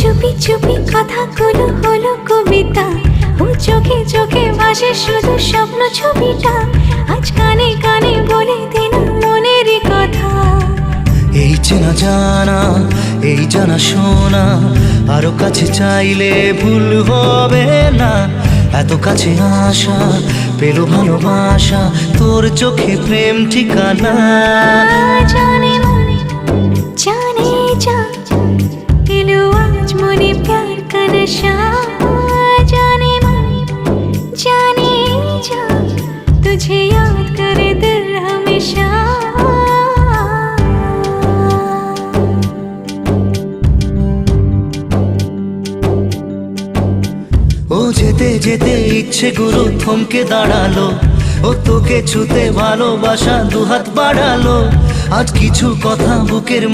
চুপি চুপি কথাগুলো হলো কবিতা, ও চোখে চোখে ভাসে শুধু স্বপ্ন ছবিটা, আজ কানে কানে বলে দিন মনের কথা। এই চেনা জানা, এই জানা শোনা, আরো কাছে চাইলে ভুল হবে না। এত কাছে আসা পেল ভালোবাসা, তোর চোখে প্রেম ঠিকানা। জানে মনে জানে যা, এলো আজ মনে প্যার কা নশা। জানে মনে জানে যা, तुझे याद करे दिल हमेशा। ও যেতে যেতে ইচ্ছে গুরু থমকে দাঁড়ালো, ও তোকে ছুতে ভালোবাসা দুহাত বাড়ালো। আজ কিছু কথা বুকের